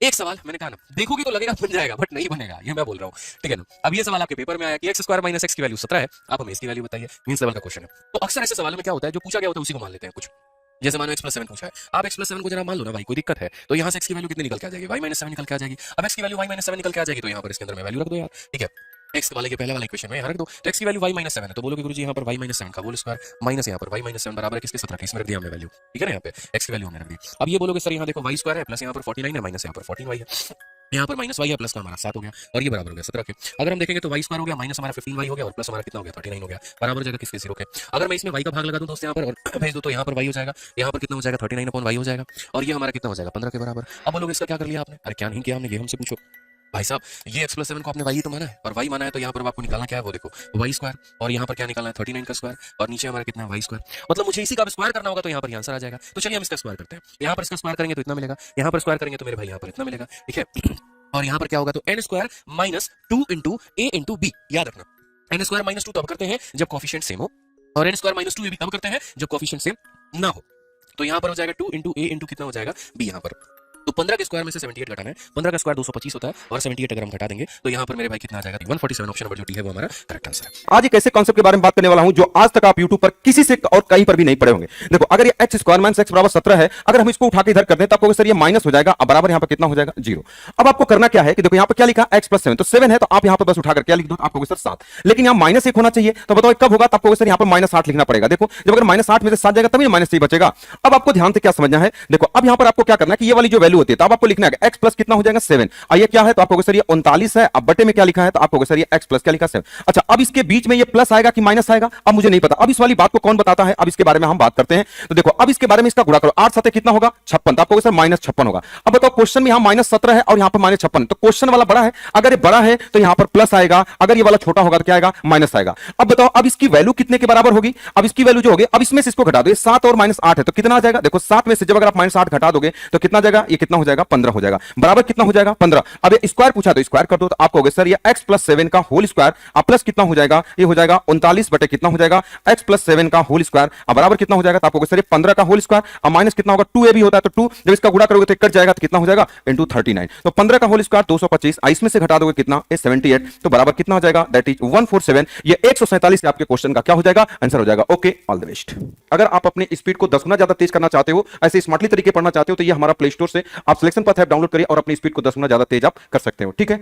एक सवाल मैंने कहा ना, देखोगे तो लगेगा बन जाएगा, बट नहीं बनेगा, ये मैं बोल रहा हूँ, ठीक है ना। अब ये सवाल आपके पेपर में आया कि एक्स स्क्वायर माइनस एक्स की वैल्यू 17 है, आप हमें इसकी वैल्यू बताइए, मींस लेवल का क्वेश्चन है। तो अक्सर ऐसे सवालों में क्या होता है, जो पूछा गया होता है उसी को मान लेते हैं कुछ। जैसे मानो x प्लस 7 पूछा है, आप x प्लस 7 को जरा मान लो ना भाई, कोई दिक्कत है तो यहाँ से x की वैल्यू कितनी निकल के आ जाएगी, y माइनस 7 निकल के आ जाएगी। अब x की वैल्यू y माइनस 7 निकल के आ जाएगी तो यहाँ पर इसके अंदर में वैल्यू रख दो यार, ठीक है। x वाले के पहले वाले इक्वेशन में यहाँ रख दो, तो x की वैल्यू y माइनस 7 है, तो बोलोगे गुरुजी यहाँ पर y माइनस 7 का होल स्क्वायर माइनस यहाँ पर y माइनस 7 बराबर है किसके, 17 के, इसमें रख दिया हमने वैल्यू, ठीक है ना। यहाँ पे x की वैल्यू हमने रख दी। अब ये बोलोगे सर यहाँ देखो y स्क्वायर है प्लस यहाँ पर 49 है माइनस यहाँ पर 14y है, यहाँ पर माइनस वाई है प्लस का हमारा 7 हो गया और ये बराबर हो गया 17 के। अगर हम देखेंगे तो वाई स्क्वायर हो गया माइनस हमारा 15 वाई हो गया और प्लस हमारा कितना हो गया 39 हो गया, बराबर जगह किसके 0 के। अगर मैं इसमें वाई का भाग लगा दूं दोस्त यहाँ पर और भेज दूं तो यहाँ पर वाई हो जाएगा, यहाँ पर कितना हो जाएगा 39 अपॉन वाई हो जाएगा और ये हमारा कितना हो जाएगा 15 के बराबर। अब बोलोगे इसका क्या कर लिया आपने, अरे क्या नहीं किया हमने, ये हमसे पूछो भाई साहब। ये x प्लस 7 को आपने y तो माना है और y माना है, तो यहाँ पर आपको निकालना क्या है वो देखो y स्क्वायर, और यहाँ पर क्या निकालना है 39 का स्क्वायर और नीचे हमारा कितना है y स्क्वायर, मतलब मुझे इसी का स्क्वायर करना होगा तो यहाँ पर आंसर आ जाएगा। तो चलिए हम इसका स्क्वायर करते हैं, यहाँ पर इसका स्क्वायर करेंगे तो इतना मिलेगा, यहाँ पर स्क्वायर करेंगे तो मेरे भाई यहाँ पर इतना मिलेगा, ठीक है। और यहाँ पर क्या होगा तो एन स्क्वायर माइनस 2 इंटू ए इंटू बी, याद रखना एन स्क्वायर माइनस 2 तब करते हैं जब कॉफिशिएंट सेम हो, और एन स्क्वायर माइनस 2 ये भी तब करते हैं जब कॉफिशिएंट सेम ना हो। तो यहाँ पर हो जाएगा 2 इंटू ए इंटू कितना हो जाएगा बी, यहाँ पर तो 15 के स्क्वायर में से 78 घटाना है, 15 का स्क्वायर 225 होता है और 78 अगर हम घटा देंगे तो यहाँ पर मेरे भाई कितना आ जाएगा 147, ऑप्शन नंबर जो डी है वो हमारा करेक्ट आंसर है। आज एक ऐसे कॉन्सेप्ट के बारे में बात करने वाला हूं जो आज तक आप YouTube पर किसी से और कहीं पर भी नहीं पढ़े होंगे। देखो अगर ये x स्क्वायर माइनस x बराबर 17 है, अगर हम इसको उठा के इधर कर दें तो आपको सर ये माइनस हो जाएगा, अब बराबर यहाँ पर कितना हो जाएगा 0। अब आपको करना क्या है कि देखो यहाँ पर क्या लिखा x प्लस 7, तो 7 है तो आप यहाँ पर बस उठाकर क्या लिख दो, आपको सर 7, लेकिन यहाँ माइनस 1 होना चाहिए, तो बताओ कब होगा, तो आपको सर यहाँ पर माइनस 8 लिखना पड़ेगा। देखो जब अगर माइनस 8 में से 7 जाएगा तभी माइनस 3 बचेगा। अब आपको ध्यान से क्या समझना है, देखो अब यहाँ पर आपको क्या करना है कि ये वाली जो वैल्यू होती है तो अब आपको लिखना है x प्लस कितना हो जाएगा 7, और ये क्या है तो आपको सर ये 39 है, अब बटे में क्या लिखा है तो आपको सर ये x प्लस क्या लिखा 7। अच्छा अब इसके बीच में ये प्लस आएगा कि माइनस आएगा, अब मुझे नहीं पता, अब इस वाली बात को कौन बताता है, अब इसके बारे में हम बात करते हैं। तो देखो अब इसके बारे में इसका गुणा करो, 8 7 कितना होगा 56, तो आपको सर माइनस 56 होगा। अब बताओ क्वेश्चन में यहाँ माइनस 17 है और यहाँ पर माइनस 56, तो क्वेश्चन वाला बड़ा है, अगर ये बड़ा है तो यहाँ पर प्लस आएगा, अगर ये वाला छोटा होगा तो क्या आएगा माइनस आएगा। अब बताओ अब इसकी वैल्यू कितने के बराबर होगी, अब इसकी वैल्यू जो होगी, अब इसमें से इसको घटा दो, 7 और माइनस 8 है तो कितना आ जाएगा, देखो 7 में से जब अगर आप माइनस 8 घटा दोगे तो कितना जाएगा, ये कितना हो जाएगा 15 हो जाएगा, बराबर कितना हो जाएगा 15। अब ये स्क्वायर पूछा तो स्क्वायर कर दो, तो आपको होगा सर ये x प्लस 7 का होल स्क्वायर, अब प्लस कितना हो जाएगा, ये हो जाएगा 39 बटे कितना हो जाएगा x प्लस 7 का होल स्क्वायर, अब बराबर कितना हो जाएगा, तो आपको होगा सर ये 15 का होल स्क्वायर, अब माइनस कितना होगा 2a भी होता है तो 2 जब इसका गुणा करोगे तो कट जाएगा तो कितना हो जाएगा इंटू 39, तो 15 का होल स्क्वायर 225, इसमें से घटा दोगे कितना 78, तो बराबर कितना हो जाएगा दैट इज 147। ये 147 आपके क्वेश्चन का क्या हो जाएगा आंसर हो जाएगा। Okay all the best. अगर आप अपने स्पीड को 10 गुना ज्यादा तेज करना चाहते हो, ऐसे स्मार्टली तरीके पढ़ना चाहते हो, तो ये हमारा प्ले स्टोर से आप सिलेक्शन पाथ ऐप डाउनलोड करिए और अपनी स्पीड को 10 गुना ज्यादा तेज आप कर सकते हो, ठीक है।